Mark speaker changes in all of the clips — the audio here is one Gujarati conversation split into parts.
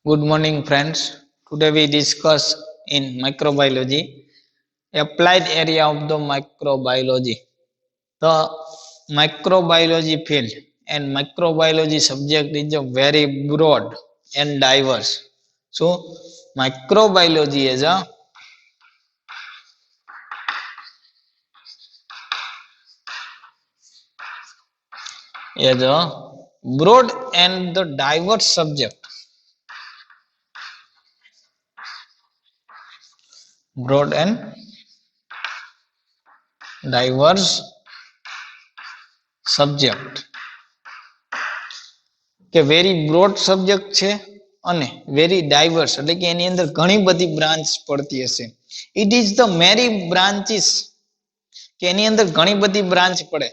Speaker 1: Good morning, friends. Today we discuss in microbiology, applied area of the microbiology. The microbiology field and microbiology subject is a very broad and diverse. So, microbiology is a broad and the diverse subject. Broad and diverse subject. કે વેરી બ્રોડ સબ્જેક્ટ છે અને વેરી ડાયવર્સ એટલે કે એની અંદર ઘણી બધી બ્રાન્ચ પડતી હશે. ઇટ ઇઝ ધ મેરી બ્રાન્ચીસ કે એની અંદર ઘણી બધી બ્રાન્ચ પડે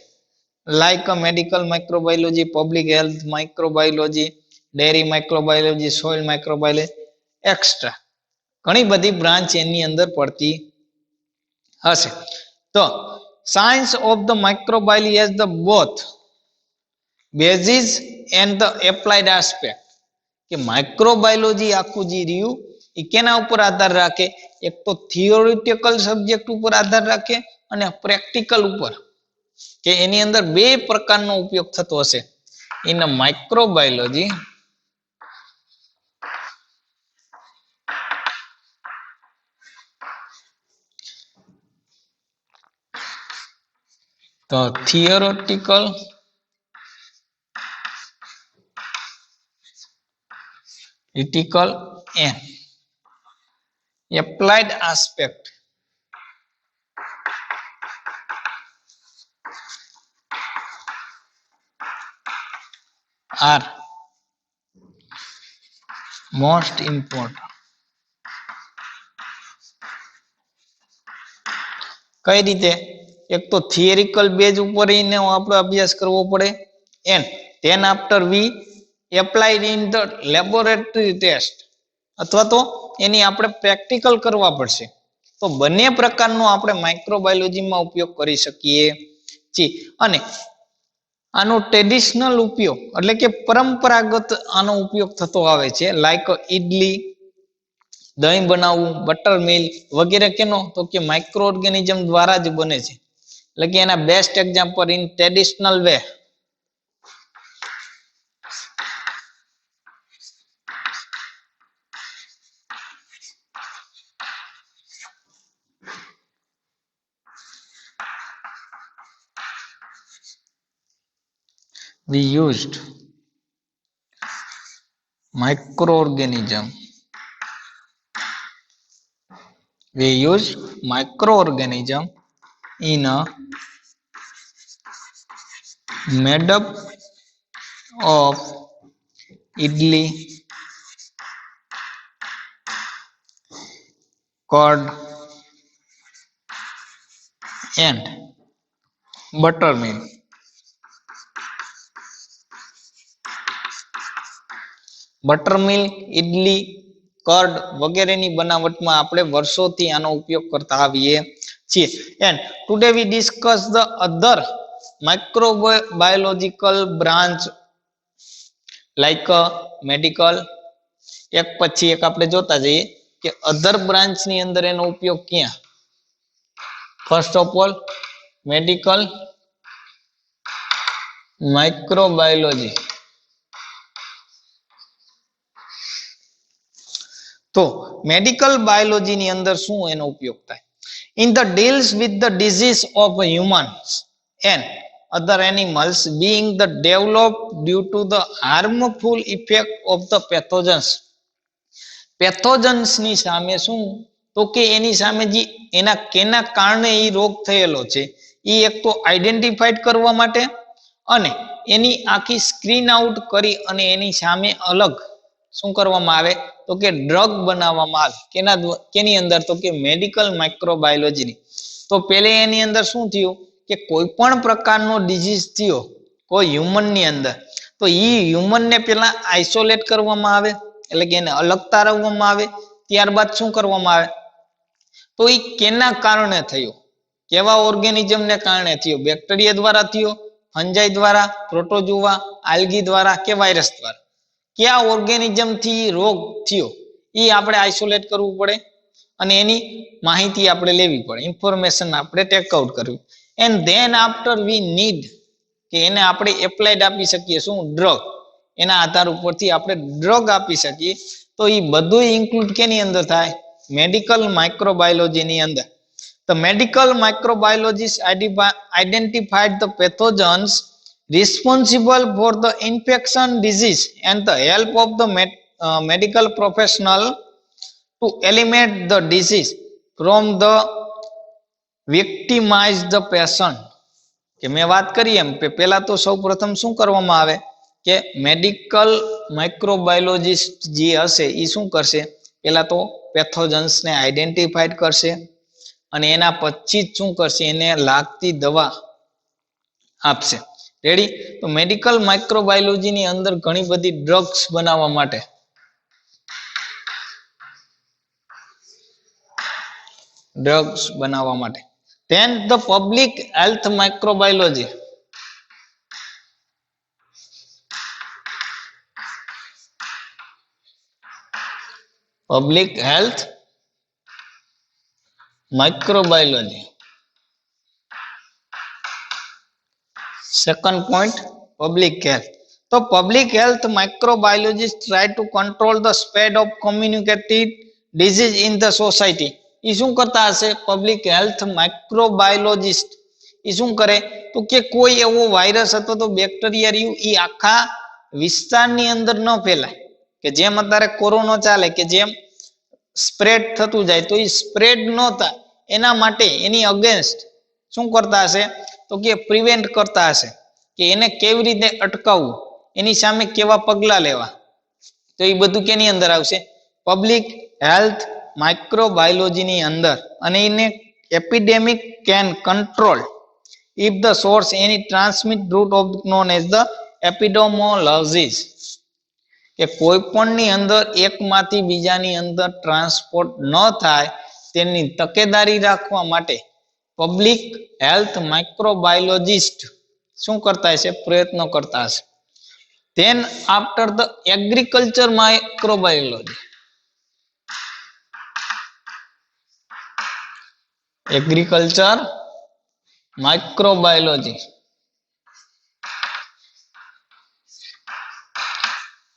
Speaker 1: like medical microbiology, public health microbiology, dairy microbiology, soil microbiology extra ઘણી બધી બ્રાન્ચ એની અંદર પડતી હશે. તો science of the microbiology has the both basis and the applied aspect કે માઇક્રોબાયોલોજી આખું જે રહ્યું એ કેના ઉપર આધાર રાખે? એક તો થિયોરિટિકલ સબ્જેક્ટ ઉપર આધાર રાખે અને પ્રેક્ટિકલ ઉપર કે એની અંદર બે પ્રકારનો ઉપયોગ થતો હશે. ઇન માઇક્રોબાયોલોજી તો theoretical and applied aspect are most important. કઈ રીતે? એક તો થિયરિકલ બેઝ ઉપર એને આપણે અભ્યાસ કરવો પડે and then after we applied in the laboratory test અથવા તો એની આપણે પ્રેક્ટિકલ કરવા પડશે. તો બંને પ્રકારનો આપણે માઇક્રોબાયોલોજીમાં ઉપયોગ કરી શકીએ છીએ. અને આનો ટ્રેડિશનલ ઉપયોગ એટલે કે પરંપરાગત આનો ઉપયોગ થતો આવે છે લાઈક ઇડલી, દહીં બનાવવું, બટર મિલ્ક વગેરે કેનો? તો કે માઇક્રો ઓર્ગેનિઝમ દ્વારા જ બને છે. એટલે કે એના best example in traditional way we used microorganism in a made up of idli, curd and buttermilk. Buttermilk, idli, curd વગેરેની બનાવટમાં આપણે વર્ષોથી આનો ઉપયોગ કરતા આવીએ છીએ. And today we discuss the other microbiological branch like medical. એક પછી એક આપણે જોતા જઈએ કે અધર બ્રાન્ચની અંદર એનો ઉપયોગ ક્યાં? First of all medical microbiology. તો મેડિકલ બાયોલોજીની અંદર શું એનો ઉપયોગ થાય? In the deals with the disease of humans and other animals being the develop due to the harmful effect of the pathogens. પેથોજન્સની સામે શું? તો કે એની સામે જે એના કેના કારણે એ રોગ થયેલો છે એ એક તો આઈડેન્ટિફાઈડ કરવા માટે અને એની આખી સ્ક્રીન આઉટ કરી અને એની સામે અલગ શું કરવામાં આવે? તો કે ડ્રગ બનાવવામાં આવે. કેની અંદર? તો કે મેડિકલ માઇક્રોબાયોલોજીની. તો પહેલે એની અંદર શું થયું કે કોઈ પણ પ્રકારનો ડિઝીઝ થયો કોઈ હ્યુમનની અંદર તો એ હ્યુમનને પહેલા આઇસોલેટ કરવામાં આવે એટલે કે એને અલગ તારવવામાં આવે. ત્યારબાદ શું કરવામાં આવે? તો એ કેના કારણે થયો? કેવા ઓર્ગેનિઝમને કારણે થયો? બેક્ટેરિયા દ્વારા થયો, ફંજાઈ દ્વારા, પ્રોટોજુઆ, આલ્ગી દ્વારા કે વાયરસ દ્વારા? કયા ઓર્ગેનિઝમ થી રોગ થયો એ આપણે આઇસોલેટ કરવું પડે અને એની માહિતી આપણે લેવી પડે, ઇન્ફોર્મેશન આપણે ટેક આઉટ કરવી. And then after we need કે એને આપણે એપ્લાઇડ આપી શકીએ શું ડ્રગ, એના આધાર ઉપરથી આપણે ડ્રગ આપી શકીએ. તો એ બધું ઇન્ક્લુડ કેની અંદર થાય? મેડિકલ માઇક્રોબાયોલોજીની અંદર. The medical microbiologists identified the pathogens responsible for the infection disease and the help of the medical professional to eliminate the disease from the victimized patient. કે મેં વાત કરી એમ પહેલા તો સૌ પ્રથમ શું કરવામાં આવે કે મેડિકલ માઇક્રોબાયોલોજીસ્ટ જે હશે એ શું કરશે? પહેલા તો પેથોજન્સને આઈડેન્ટિફાઈડ કરશે અને એના પછી શું કરશે? એને લાગતી દવા આપશે. રેડી? તો મેડિકલ માઇક્રોબાયોલોજીની અંદર ઘણી બધી ડ્રગ્સ બનાવવા માટે then the public health microbiology. Public health microbiology. Second point, public health. So public health microbiologists try to control the spread of communicated disease in the society. એ શું કરતા હશે? પબ્લિક હેલ્થ માઇક્રોબાયોલોજીસ્ટ એ શું કરે તો કે કોઈ એવો વાયરસ અથવા તો બેક્ટેરિયા રહ્યું એ આખા વિસ્તારની અંદર ન ફેલાય, કે જેમ અત્યારે કોરોના ચાલે કે જેમ સ્પ્રેડ થતું જાય તો એ સ્પ્રેડ ન થાય એના માટે એની અગેન્સ્ટ શું કરતા હશે તો કે પ્રિવેન્ટ કરતા હશે, કે એને કેવી રીતે અટકાવવું, એની સામે કેવા પગલા લેવા. તો એ બધું કેની અંદર આવશે? પબ્લિક હેલ્થ માઇક્રોબાયોલોજીની અંદર. અને એને epidemic can control if the source any transmit route of known as the epidemiologies. કે કોઈ પણની અંદર એકમાંથી બીજાની અંદર ટ્રાન્સપોર્ટ ન થાય તેની તકેદારી રાખવા માટે પબ્લિક હેલ્થ માઇક્રોબાયોલોજીસ્ટ શું કરતા હશે? પ્રયત્નો કરતા હશે. Then after the agriculture microbiology. Agriculture microbiology.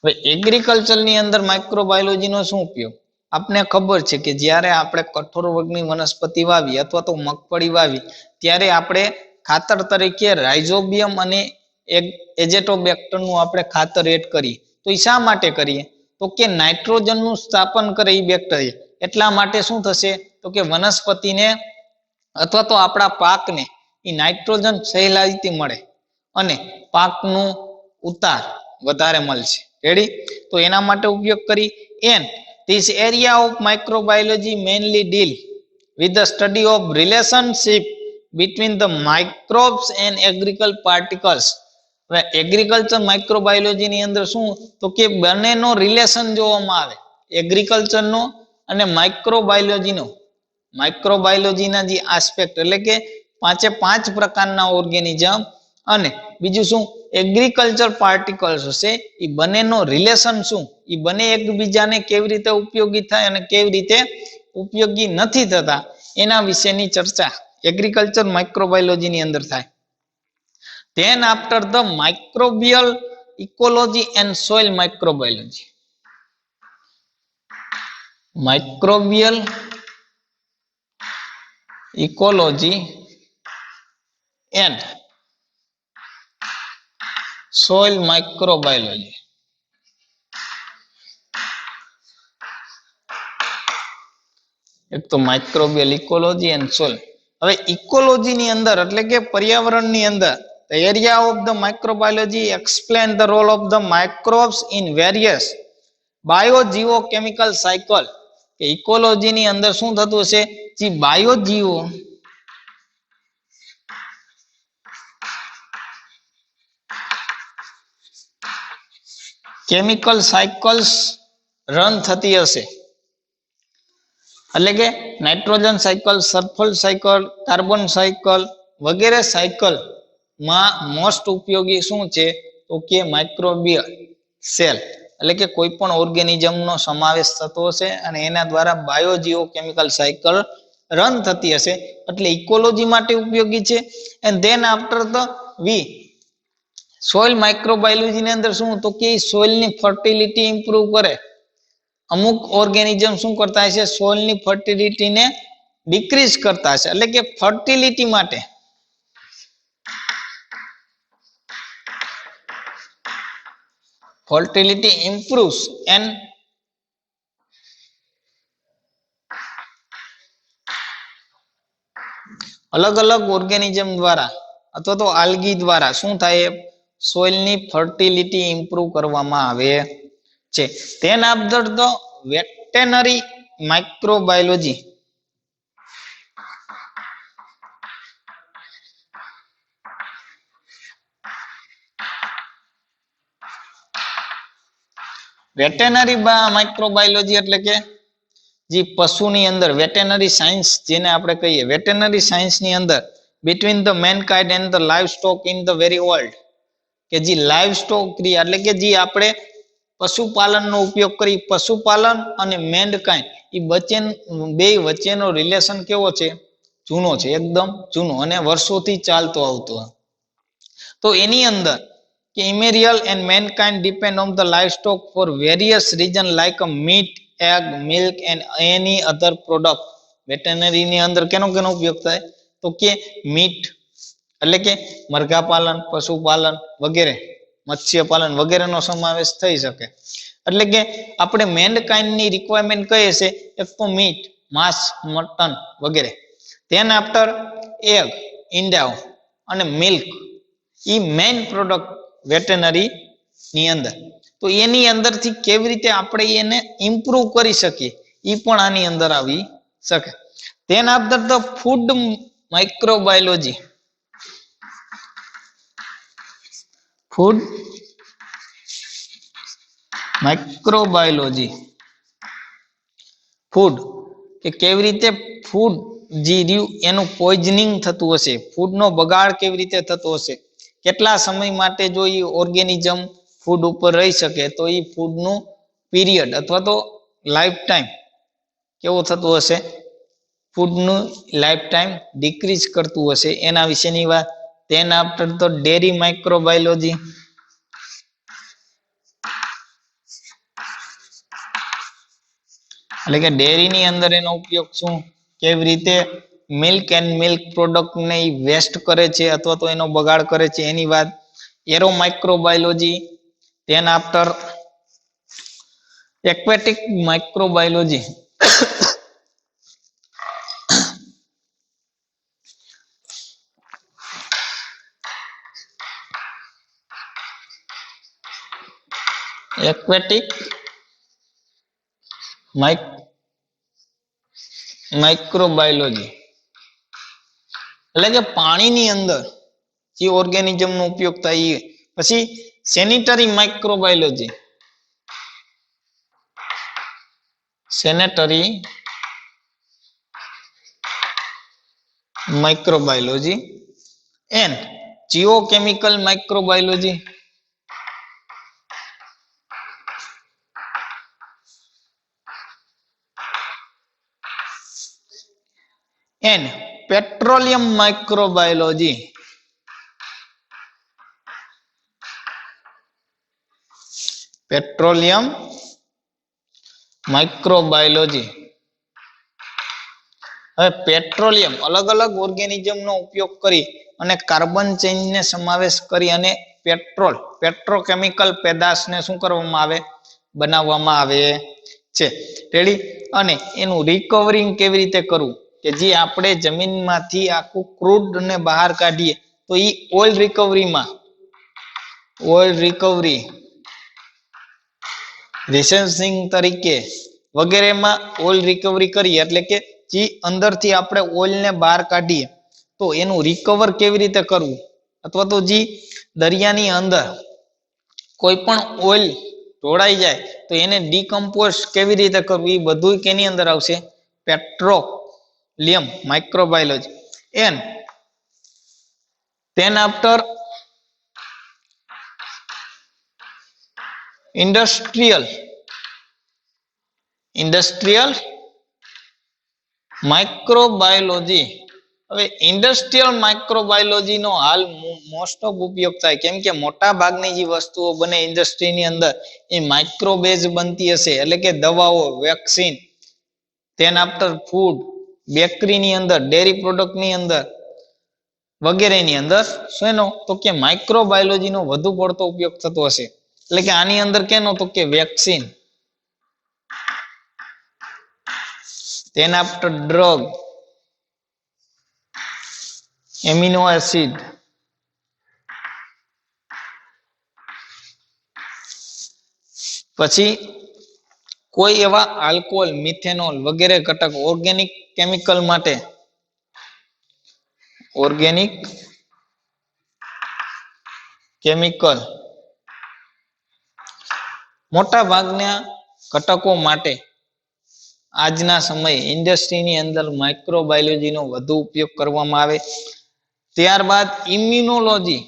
Speaker 1: હવે એગ્રીકલ્ચરની અંદર માઇક્રોબાયોલોજીનો શું ઉપયોગ? આપને ખબર છે કે જ્યારે આપણે કઠોર વર્ગની વનસ્પતિ વાવી અથવા તો મગફળી વાવી ત્યારે આપણે ખાતર તરીકે રાઇઝોબિયમ અને એઝેટોબેક્ટરનું આપણે ખાતર એડ કરીએ. તો એ શા માટે કરીએ? તો કે નાઇટ્રોજનનું સ્થાપન કરે એ બેક્ટેરિયા. એટલા માટે શું થશે તો કે વનસ્પતિને અથવા તો આપણા પાકને એ નાઇટ્રોજન સહેલાઈથી મળે અને પાકનું ઉતાર વધારે મળશે. રેડી? તો એના માટે ઉપયોગ કરી. And this area of microbiology mainly deal with the study of relationship between the microbes and agricultural particles. હવે એગ્રીકલ્ચર માઇક્રોબાયોલોજી ની અંદર શું તો કે બંનેનો રિલેશન જોવામાં આવે, એગ્રીકલ્ચરનો અને માઇક્રોબાયોલોજીનો. માઇક્રોબાયોલોજીના જે આસ્પેક્ટ એટલે કે 5 પ્રકારના ઓર્ગેનિઝમ અને બીજું શું એગ્રીકલ્ચર પાર્ટિકલ્સ હશે એ બંનેનો રિલેશન શું, એ બંને એકબીજાને કેવી રીતે ઉપયોગી થાય અને કેવી રીતે ઉપયોગી નથી થતા એના વિશેની ચર્ચા એગ્રીકલ્ચર માઇક્રોબાયોલોજીની અંદર થાય. Then after the microbial ecology and soil microbiology. Microbial ecology and soil microbiology. એક તો માઇક્રોબિયલ ઇકોલોજી એન્ડ સોઇલ. હવે ઇકોલોજી ની અંદર એટલે કે પર્યાવરણની અંદર the area of the microbiology explain the role of the microbes in various biogeochemical cycle. કે ઇકોલોજી ની અંદર શું થતું હશે? જે બાયોજીઓ કેમિકલ સાયકલ્સ રન થતી હશે, એટલે કે nitrogen cycle, sulphur cycle, carbon cycle વગેરે સાયકલ માં મોસ્ટ ઉપયોગી શું છે તો કે માઇક્રોબિયલ સેલ એટલે કે કોઈ પણ ઓર્ગેનિઝમનો સમાવેશ થતો હશે અને એના દ્વારા બાયોજીઓ કેમિકલ સાયકલ રન થતી હશે એટલે ઇકોલોજી માટે ઉપયોગી છે. And then after the V soil microbiology ની અંદર શું તો કે સોઇલની ફર્ટિલિટી ઇમ્પ્રુવ કરે. અમુક ઓર્ગેનિઝમ શું કરતા હશે સોઇલની ફર્ટિલિટીને ડિક્રીઝ કરતા હશે એટલે કે ફર્ટિલિટી માટે fertility improves and અલગ અલગ ઓર્ગેનિઝમ દ્વારા અથવા તો આલ્ગી દ્વારા શું થાય સોઇલની ફર્ટિલિટી ઇમ્પ્રુવ કરવામાં આવે છે. Than after the veterinary microbiology veterinary microbiology એટલે કે જે પશુની અંદર વેટેનરી સાયન્સ જેને આપણે કહીએ વેટેનરી સાયન્સની અંદર between the mankind and the live stock in the very world કે જે લાઇવ સ્ટોક ક્રિયા એટલે કે જે આપણે પશુપાલનનો ઉપયોગ કરી પશુપાલન અને મેનકાઇન્ડ એ બે વચ્ચેનો રિલેશન કેવો છે જૂનો છે એકદમ જૂનો અને વર્ષોથી ચાલતો આવતો. તો એની અંદર કે ઇમેરિયલ and mankind depend on the livestock for various reason like meat egg milk and any other product. વેટેનરીની અંદર કેનો ઉપયોગ થાય તો કે મીટ એટલે કે મરઘા પાલન પશુપાલન વગેરે મત્સ્યપાલન વગેરેનો સમાવેશ થઈ શકે. એટલે કે આપણે મેનકાઇન્ડની રિક્વાયરમેન્ટ કહીએ છે એક તો મીટ માંસ મટન વગેરે. ધેન આફ્ટર એગ ઈંડાઓ અને મિલ્ક એ મેઇન પ્રોડક્ટ વેટેનરી ની અંદર. તો એની અંદરથી કેવી રીતે આપણે એને ઇમ્પ્રુવ કરી શકીએ એ પણ આની અંદર આવી શકે. Than after the food microbiology food microbiology food કે કેવી રીતે ફૂડ જે રહ્યું એનું પોઈઝનિંગ થતું હશે ફૂડનો બગાડ કેવી રીતે થતો હશે કેટલા સમય માટે જો એ ઓર્ગેનિઝમ ફૂડ ઉપર રહી શકે તો એ ફૂડનું પીરિયડ અથવા તો લાઈફ ટાઈમ કેવો થતો હશે ફૂડનું લાઈફ ટાઈમ ડિક્રીઝ કરતું હશે એના વિશેની વાત. ધેન આફ્ટર તો ડેરી માઇક્રોબાયોલોજી એટલે કે ડેરીની અંદર એનો ઉપયોગ શું કેવી રીતે મિલ્ક એન્ડ મિલ્ક પ્રોડક્ટને વેસ્ટ કરે છે અથવા તો એનો બગાડ કરે છે એની વાત. Aero microbiology then after aquatic microbiology aquatic microbiology એટલે કે પાણીની અંદર જે ઓર્ગેનિઝમનો ઉપયોગ થાય. પછી sanitary microbiology sanitary microbiology and geochemical microbiology and petroleum microbiology petroleum microbiology. હવે પેટ્રોલિયમ અલગ અલગ ઓર્ગેનિઝમનો ઉપયોગ કરી અને કાર્બન ચેઇનને સમાવેશ કરી અને પેટ્રોકેમિકલ પેદાશને શું કરવામાં આવે બનાવવામાં આવે છે રેડી. અને એનું રિકવરિંગ કેવી રીતે કરવું કે જે આપણે જમીનમાંથી આખું ક્રૂડ ને બહાર કાઢીએ તો એ ઓઇલ રિકવરી રિસર્ચિંગ તરીકે વગેરેમાં ઓઇલ રિકવરી કરીએ એટલે કે જે અંદરથી આપણે ઓઇલને બહાર કાઢીએ તો એનું રિકવર કેવી રીતે કરવું અથવા તો જે દરિયાની અંદર કોઈ પણ ઓઇલ ઢોળાઈ જાય તો એને ડીકમ્પોઝ કેવી રીતે કરવું એ બધું કેની અંદર આવશે petroleum microbiology. And then after industrial microbiology. હવે ઇન્ડસ્ટ્રીયલ માઇક્રોબાયોલોજી નો હાલ મોસ્ટ ઓફ ઉપયોગ થાય, કેમ કે મોટા ભાગની જે વસ્તુઓ બને ઇન્ડસ્ટ્રીની અંદર એ માઇક્રોબેઝ બનતી હશે, એટલે કે દવાઓ, વેક્સિન, તેન આફ્ટર ફૂડ, બેકરીની અંદર, ડેરી પ્રોડક્ટની અંદર વગેરેની અંદર શેનો તો કે માઇક્રોબાયોલોજીનો વધુ પડતો ઉપયોગ થતો હશે. એટલે કે આની અંદર કેનો તો કે vaccine, then after drug, amino acid, પછી કોઈ એવા આલ્કોહોલ, મિથેનોલ વગેરે ઘટક ઓર્ગેનિક કેમિકલ માટે ઓર્ગેનિક કેમિકલ મોટા ભાગના ઘટકો માટે આજના સમયે ઇન્ડસ્ટ્રીની અંદર માઇક્રોબાયોલોજીનો વધુ ઉપયોગ કરવામાં આવે. ત્યારબાદ ઇમ્યુનોલોજી,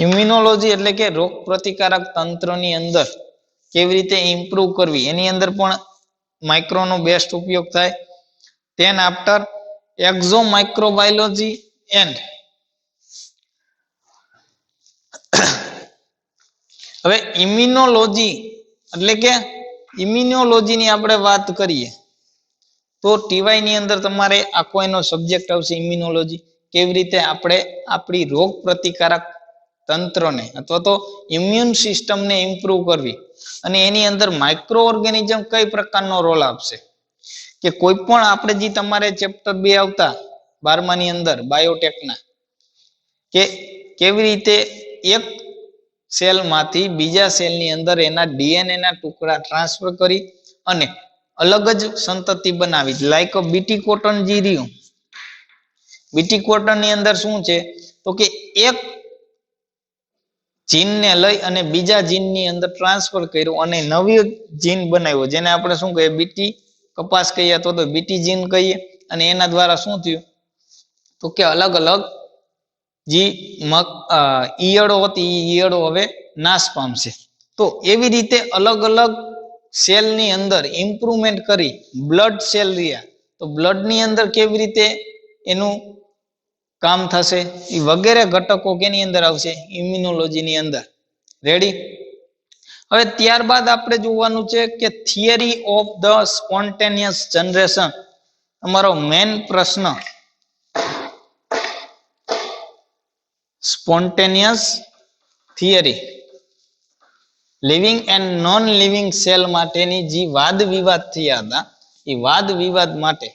Speaker 1: ઇમ્યુનોલોજી એટલે કે રોગ પ્રતિકારક તંત્રની અંદર કેવી રીતે ઇમ્પ્રુવ કરવી, એની અંદર પણ માઇક્રોનો બેસ્ટ ઉપયોગ થાય. તેન આફ્ટર એક્ઝો માઇક્રોબાયોલોજી એન્ડ હવે ઇમ્યુનોલોજી એટલે કે ઇમ્યુનોલોજીની આપણે વાત કરીએ તો ટીવાય ની અંદર તમારે આખો એનો સબ્જેક્ટ આવશે ઇમ્યુનોલોજી. કેવી રીતે આપણે આપણી રોગ પ્રતિકારક તંત્રને અથવા તો ઇમ્યુન સિસ્ટમને ઇમ્પ્રુવ કરવી, અને એની અંદર માઇક્રો ઓર્ગેનિઝમ કઈ પ્રકારનો રોલ આપશે. કે કોઈ પણ આપણે જે તમારે ચેપ્ટર 2 આવતા 12માની અંદર બાયોટેકના, કે કેવી રીતે એક સેલમાંથી બીજા સેલની અંદર એના ડીએનએ ના ટુકડા ટ્રાન્સફર કરી અને અલગ જ સંતતિ બનાવી, લાઈક બીટી કોટન જી રહ્યું. બીટી કોટન ની અંદર શું છે તો કે એક જીનને લઈ અને બીજા જીનની અંદર ટ્રાન્સફર કર્યું અને નવી જીન બનાવ્યો, જેને આપણે શું કહીએ બીટી કપાસ કહીએ અથવા તો બીટી જીન કહીએ. અને એના દ્વારા શું થયું તો કે અલગ અલગ જે ઈયળો હતી એ ઈયળો હવે નાશ પામશે. તો એવી રીતે અલગ અલગ સેલની અંદર ઇમ્પ્રુવમેન્ટ કરી બ્લડ સેલ રહ્યા, તો બ્લડની અંદર કેવી રીતે એનું કામ થશે એ વગેરે ઘટકો કેની અંદર આવશે ઇમ્યુનોલોજીની અંદર. રેડી. હવે ત્યારબાદ આપણે જોવાનું છે કે theory of the spontaneous generation. અમારો મેન પ્રશ્ન spontaneous theory, living and non living cell માટેની જે વાદ વિવાદ થયા હતા એ વાદ વિવાદ માટે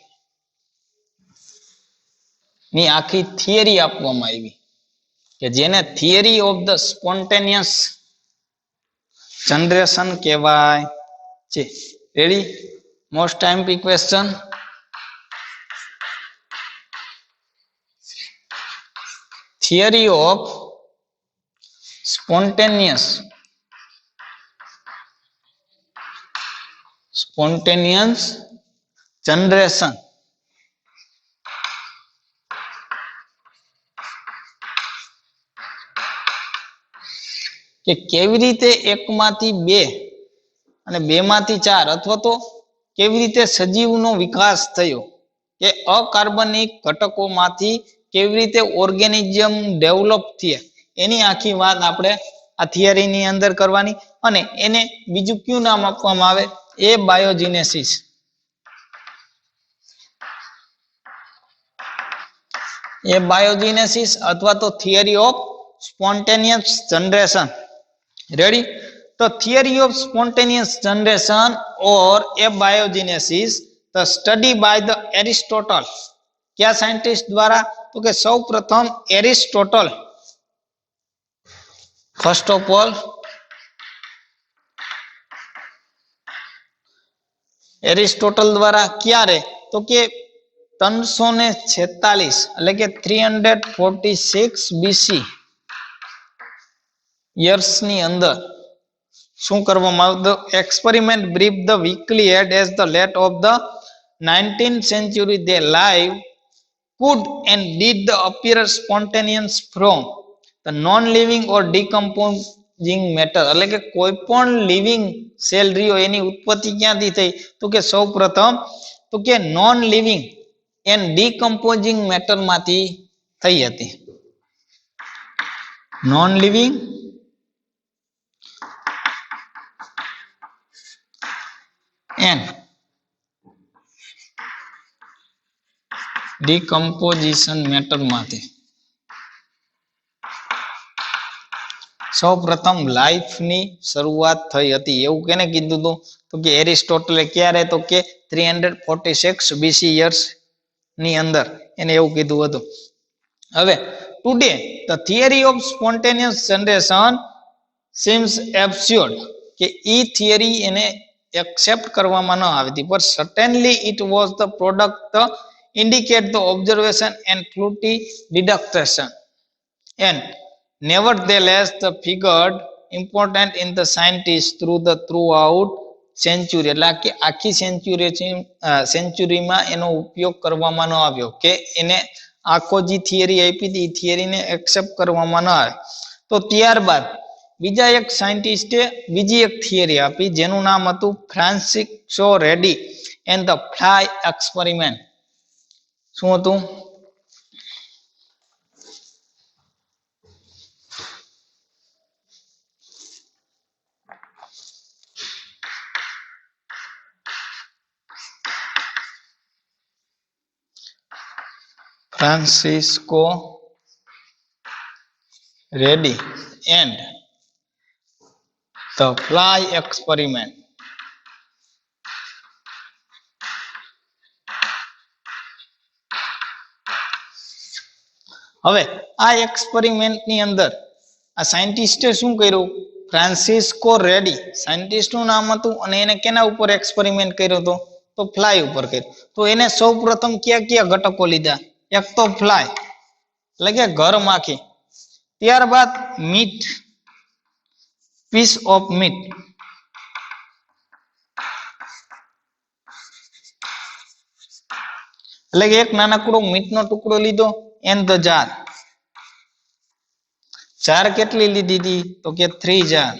Speaker 1: ની આખી થિયરી આપવામાં આવી, કે જેને theory of the spontaneous generation કહેવાય છે. રેડી. મોસ્ટ ટાઈમ્પી question. Theory of spontaneous generation. કે કેવી રીતે એકમાંથી બે અને બેમાંથી ચાર અથવા તો કેવી રીતે સજીવનો વિકાસ થયો, કે અકાર્બનિક ઘટકોમાંથી કેવી રીતે ઓર્ગેનિઝમ ડેવલપ થયા, એની આખી વાત આપણે આ થિયરીની અંદર કરવાની. અને એને બીજું કયું નામ આપવામાં આવે એ બાયોજીનેસિસ. એ બાયોજીનેસિસ અથવા તો theory of spontaneous generation. Ready. તો theory of spontaneous generation or abiogenesis, the study by the Aristotle. क्या साइंटिस्ट द्वारा तो કે સૌ પ્રથમ Aristotle. First of all Aristotle દ્વારા ક્યારે તો કે 346 એટલે કે 346 બીસી યર્સ ની અંદર શું કરવામાં આવ્યું, experiment brief the weekly head as the late of the 19th century they live could and did the appear spontaneous from the non living or decomposing matter એટલે કે કોઈ પણ લિવિંગ સેલ રહ્યો એની ઉત્પત્તિ ક્યાંથી થઈ તો કે સૌ પ્રથમ તો કે નોન લિવિંગ એન્ડ ડીકમ્પોઝિંગ મેટર માંથી થઈ હતી. Non living and decomposition matter માંથી સૌ પ્રથમ લાઈફની શરૂઆત થઈ હતી એવું કેને કીધું હતું તો કે એરિસ્ટોટલે ક્યારે તો કે 346 BC યર્સ ની અંદર એને એવું કીધું હતું. હવે today the theory of spontaneous generation seems absurd કે ઈ થિયરી એને એક્સેપ્ટ કરવામાં ન આવી હતી, પણ certainly it was the product indicate the observation and faulty deduction and nevertheless the figured important in the scientists throughout century એટલે કે આખી સેન્ચુરીમાં એનો ઉપયોગ કરવામાં ન આવ્યો કે એને આખો જે થિયરી આપી હતી એ થિયરીને એક્સેપ્ટ કરવામાં ન આવે. તો ત્યારબાદ બીજા એક સાયન્ટિસ્ટે બીજી એક થિયરી આપી જેનું નામ હતું Francisco ready and the fly experiment. શું હતું? Francisco ready and the fly experiment. હવે આ એક્સપેરિમેન્ટની અંદર આ સાયન્ટિસ્ટે શું કર્યું? ફ્રાન્સિસ્કો રેડી સાયન્ટિસ્ટનું નામ હતું અને એને કેના ઉપર એક્સપેરિમેન્ટ કર્યો હતો? તો ફ્લાય ઉપર કર્યો. તો એને સૌપ્રથમ કયા ઘટકો લીધા? એક તો ફ્લાય એટલે કે ઘર માખી, ત્યારબાદ મીટ, પીસ ઓફ મીટ, એટલે કે એક નાનકડો મીટનો ટુકડો લીધો એન્ડ ધ જાર. જાર કેટલી લીધી હતી? તો કે 3 જાર.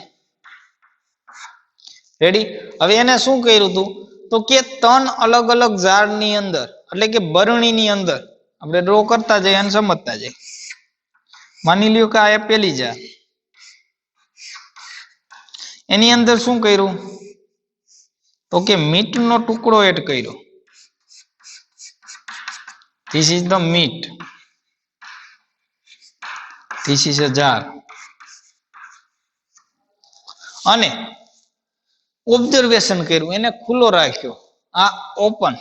Speaker 1: રેડી. હવે એને શું કર્યું હતું? તો કે 3 અલગ અલગ જારની અંદર એટલે કે બરણીની અંદર આપણે ડ્રો કરતા જઈએ અને સમજતા જઈએ. માની લ્યો કે આ પેલી જાર, એની અંદર શું કર્યું? તો કે મીટનો ટુકડો એડ કર્યો. This is the meat. This is a jar. અને ઓબ્ઝર્વેશન કર્યું, એને ખુલ્લો રાખ્યો, આ ઓપન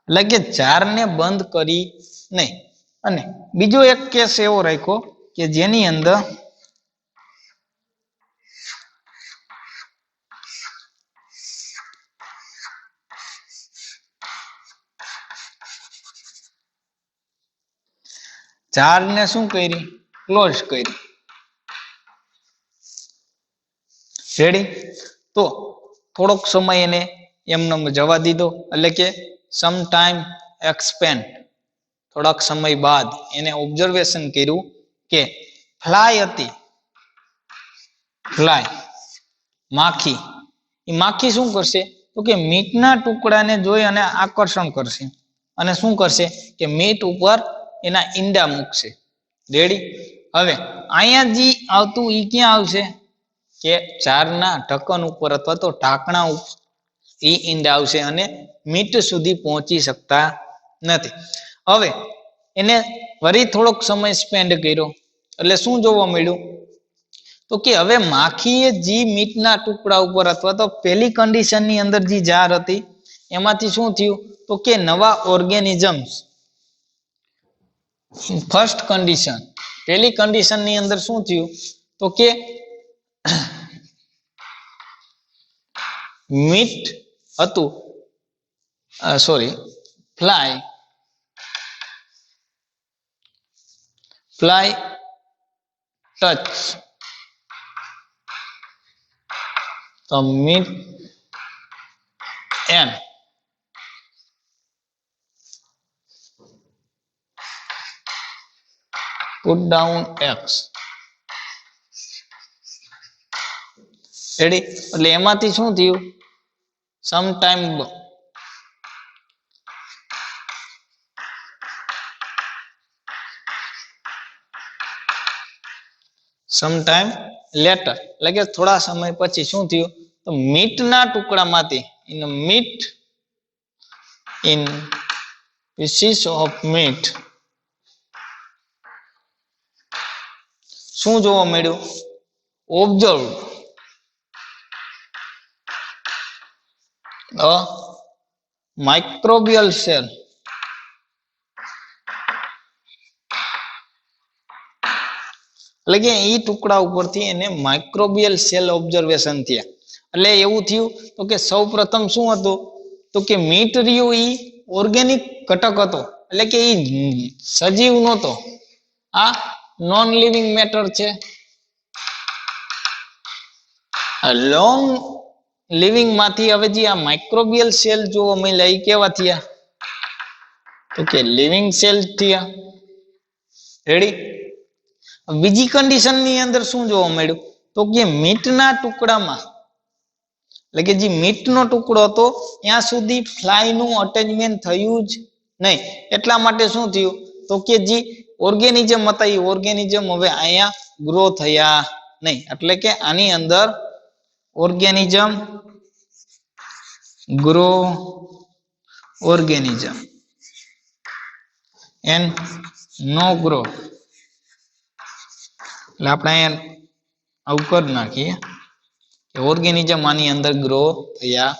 Speaker 1: એટલે કે જારને બંધ કરી નહીં. અને બીજો એક કેસ એવો રાખ્યો કે જેની અંદર જારને શું કરી? ક્લોઝ કરી. રેડી. તો થોડોક સમય એને એમને જવા દીધો એટલે કે સમ ટાઈમ એક્સપેન્ડ. થોડાક સમય બાદ એને ઓબ્ઝર્વેશન કર્યું કે ફ્લાય હતી, ફ્લાય માખી, એ માખી શું કરશે? તો કે મીટના ટુકડાને જોઈ અને આકર્ષણ કરશે અને શું કરશે કે મીટ ઉપર એના ઈંડા મૂકશે. રેડી. હવે અહીંયા જે આવતું ઈ ક્યાં આવશે? કે જારના ઢક્કન ઉપર અથવા તો ઢાંકણા ઉપર એ ઈંડા આવશે અને મીટ સુધી પહોંચી શકતા નથી. હવે એને વળી થોડોક સમય સ્પેન્ડ કર્યો એટલે શું જોવા મળ્યું? તો કે હવે માખીએ જે મીટના ટુકડા ઉપર અથવા તો પહેલી કન્ડિશનની અંદર જે જાર હતી એમાંથી શું થયું? તો કે નવા ઓર્ગેનિઝમ્સ. ફર્સ્ટ કન્ડિશન, પહેલી કન્ડિશનની અંદર શું થયું? તો કે મીટ હતું, sorry, fly touch the meat and put down x ready એટલે એમાંથી શું થયું સમ ટાઈમ લેટર એટલે કે થોડા સમય પછી શું થયું તો મીટના ટુકડામાંથી in pieces of meat શું જોવા મળ્યું observed a microbial cell એટલે કે એ ટુકડા ઉપરથી એને માઇક્રોબિયલ સેલ ઓબ્ઝર્વેશન થયા એટલે એવું થયું તો કે સૌ પ્રથમ શું હતું તો કે મીટ રહ્યું ઈ ઓર્ગેનિક ઘટક હતો એટલે કે ઈ સજીવ નહોતો આ નોન લિવિંગ મેટર છે લોંગ લિવિંગ માંથી હવે જે આ માઇક્રોબિયલ સેલ જોવા મળ્યા એ કેવા થયા તો કે લિવિંગ સેલ થયા રેડી બીજી કન્ડિશન ની અંદર શું જોવા મળ્યું તો કે મીટના ટુકડામાં એટલે કે જે મીટનો ટુકડો હતો ત્યાં સુધી ફ્લાય નું અટેચમેન્ટ થયું જ નહીં એટલા માટે શું થયું તો કે જે ઓર્ગેનિઝમ હતા એ ઓર્ગેનિઝમ હવે અહીંયા ગ્રો થયા નહીં એટલે કે આની અંદર organism grow organism and no grow એટલે આપણે અહીંયા આવું કરી નાખીએ ઓર્ગેનિઝમ આની અંદર ગ્રો થયા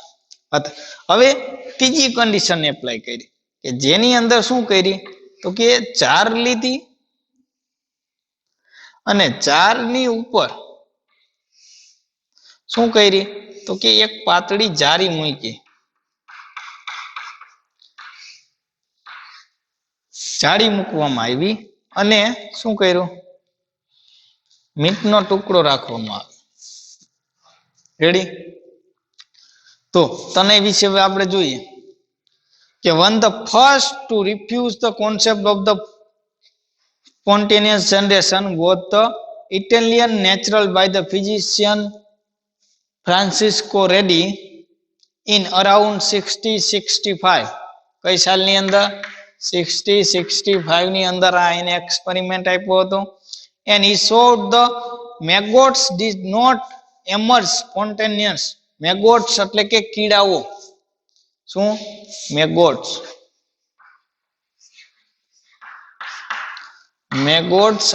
Speaker 1: હતા હવે ત્રીજી કન્ડિશન એપ્લાય કરી કે જેની અંદર શું કરી તો કે ચાર લીધી અને ચાર ની ઉપર શું કરી તો કે એક પાતળી જારી મૂકી જાળી મૂકવામાં આવી અને શું કર્યું મીટનો ટુકડો રાખવામાં આવ્યો રેડી તો તને વિશે આપણે જોઈએ કે one the first to refuse the concept of the spontaneous generation was the Italian natural by the physician Francisco Redi in around 60-65 કઈ સાલની અંદર 60-65 ની અંદર આ એને એક્સપેરિમેન્ટ આપ્યો હતો and he showed the maggots did not emerge spontaneous maggots એટલે કે કીડાઓ શું maggots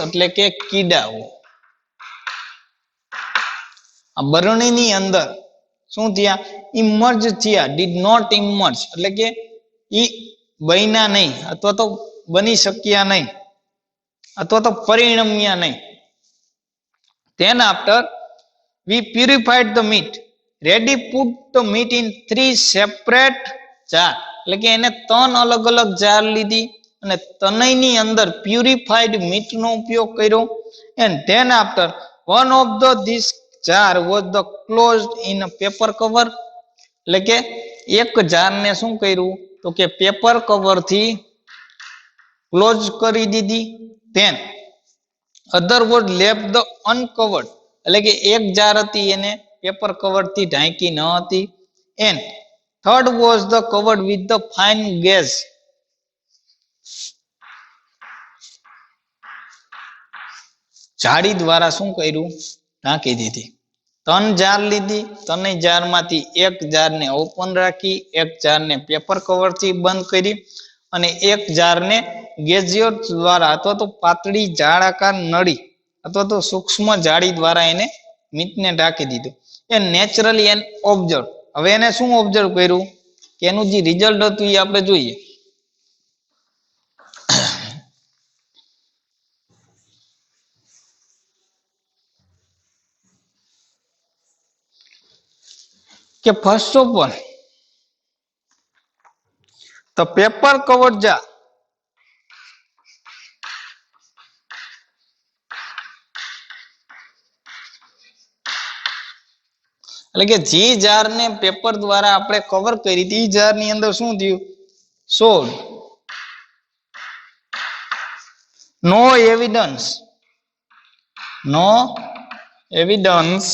Speaker 1: એટલે કે કીડાઓ આ બરણીની અંદર શું થયા ઇમર્જ થયા ડીડ નોટ ઇમર્જ એટલે કે ઈ બન્યા નહીં અથવા તો બની શક્યા નહીં અથવા તો પરિણમ્યા નહીં then after we purified the meat Reddy put the meat in 3 separate jar એટલે કે એને 3 અલગ અલગ જાર લીધી અને તનયની અંદર પ્યુરિફાઈડ મીટ નો ઉપયોગ કર્યો and then after one of this jar was the closed in a paper cover એટલે કે એક જાર ને શું કર્યું તો કે પેપર કવર થી ક્લોઝ કરી દીધી then other was left the uncovered એટલે કે એક જાર હતી એને પેપર કવર થી ઢાંકી ન હતી and third was the covered with the fine gauze જાળી દ્વારા શું કર્યું ઢાંકી દીધી 3 જાર લીધી 3 જારમાંથી એક જારને ઓપન રાખી એક જારને પેપર કવર થી બંધ કરી અને એક જારને ગેજિયોટ દ્વારા અથવા તો પાતળી જાળાકાર નળી અથવા તો સૂક્ષ્મ જાળી દ્વારા એને મીટને ઢાંકી દીધું એ નેચરલી એન ઓબ્ઝર્વ હવે એને શું ઓબ્ઝર્વ કર્યું કે એનું જે રિઝલ્ટ હતું એ આપણે જોઈએ કે first of all the paper covered jar એટલે કે જે જાર ને પેપર દ્વારા આપણે કવર કરી હતી જાર ની અંદર શું થયું showed no evidence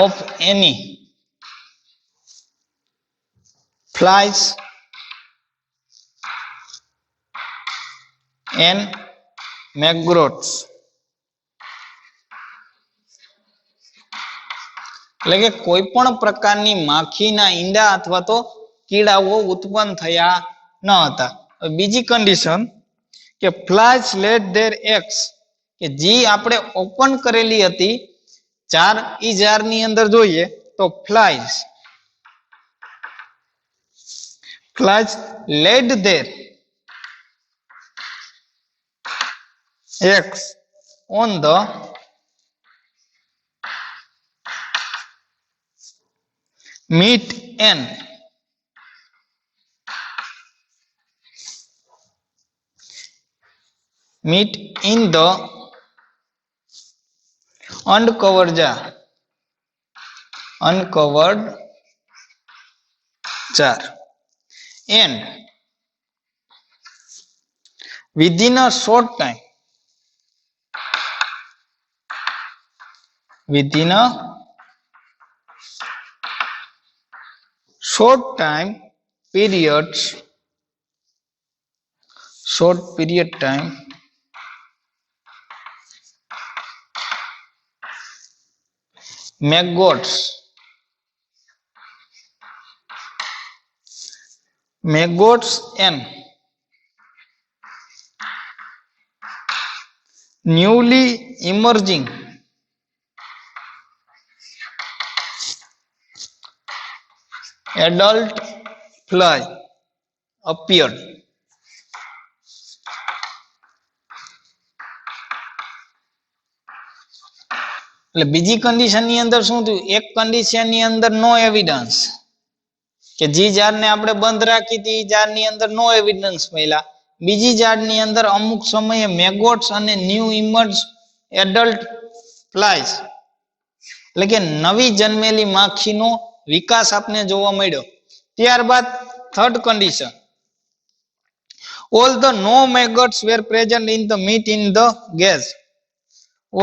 Speaker 1: of any flies and maggots એટલે કે કોઈ પણ પ્રકારની માખીના ઈંડા અથવા તો કીડાઓ ઉત્પન્ન થયા ન હતા. બીજી કન્ડિશન કે ફ્લાઇઝ લેડ ધેર એગ્સ કે જે આપણે ઓપન કરેલી હતી જાર ઈ જારની અંદર જોઈએ તો flies laid their eggs on the meat and in the uncovered jar and within a short time short period time maggots and newly emerging adult fly appeared. એટલે બીજી કન્ડિશન ની અંદર શું થયું? એક કન્ડિશન ની અંદર નો એવિડન્સ કે જે જારને આપણે બંધ રાખી હતી એ જારની અંદર નો એવિડન્સ મળ્યા. બીજી જારની અંદર અમુક સમયે મેગોટ્સ અને ન્યૂ ઇમર્જ એડલ્ટ ફ્લાઇઝ એટલે કે નવી જન્મેલી માખીનો વિકાસ આપને જોવા મળ્યો. ત્યારબાદ third condition although no maggots were present in the meat in the gas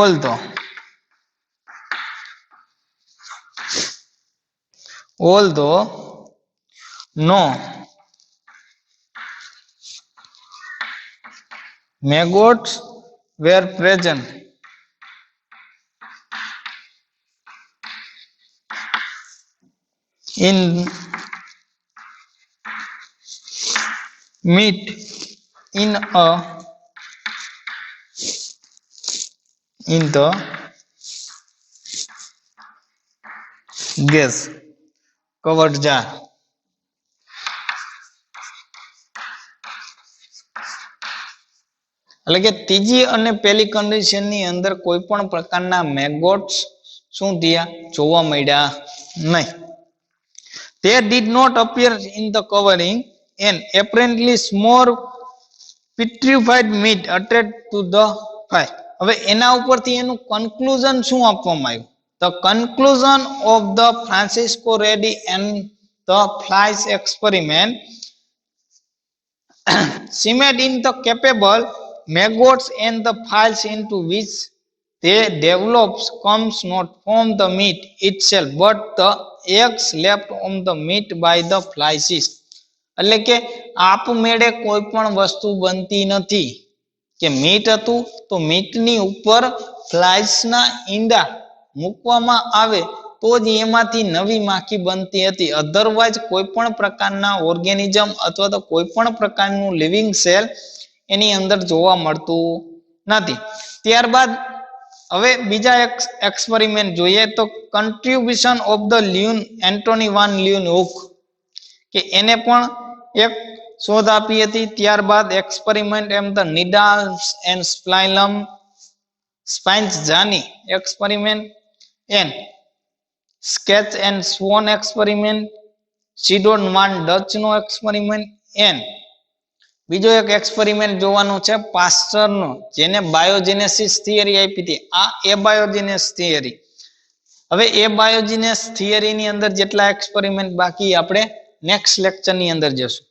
Speaker 1: although no maggots were present in meat in the gas covered jar. એટલે કે ત્રીજી અને પહેલી કન્ડિશન ની અંદર કોઈ પણ પ્રકારના મેગોટ્સ શું થયા? જોવા મળ્યા નહીં. They did not appear in the covering and apparently small petrified meat attached to the fire. હવે એના ઉપરથી એનું કન્ક્લુઝન શું આપવામાં આવ્યું? The conclusion of the Francisco Redi and the flies experiment seemed in the capable maggots and the flies into which they develops comes not from the meat itself but the eggs left on the meat by the flies. એટલે કે આપમેળે કોઈ પણ વસ્તુ બનતી નથી કે મીટ હતું તો મીટની ઉપર ફ્લાઇસના ઈંડા મૂકવામાં આવે તો જ એમાંથી નવી માખી બનતી હતી. અધરવાઇઝ કોઈ પણ પ્રકારના ઓર્ગેનિઝમ અથવા તો કોઈ પણ પ્રકારનું લિવિંગ સેલ એની અંદર જોવા મળતું નથી. ત્યારબાદ હવે બીજા એક્સપેરિમેન્ટ જોઈએ તો contribution of the Leeuwen Antony van Leeuwenhoek કે એને પણ એક શોધ આપી હતી. ત્યારબાદ એક્સપેરિમેન્ટ એમ ધ નિડાલ્સ એન્ડ સ્પ્લાઇલમ સ્પાઇન્સ જાની એક્સપેરિમેન્ટ એન્ડ સ્કેચ એન્ડ સ્વોન એક્સપેરિમેન્ટ સિડોન વાન ડચ નો એક્સપેરિમેન્ટ એન્ડ બીજો એક એક્સપેરિમેન્ટ જોવાનું છે પાસ્ચર નો જેને બાયોજેનેસિસ થિયરી આપી હતી. આ એબાયોજેનેસ થિયરી. હવે એબાયોજેનેસ થિયરી ની અંદર જેટલા એક્સપેરિમેન્ટ બાકી આપણે નેક્સ્ટ લેક્ચર ની અંદર જોશું.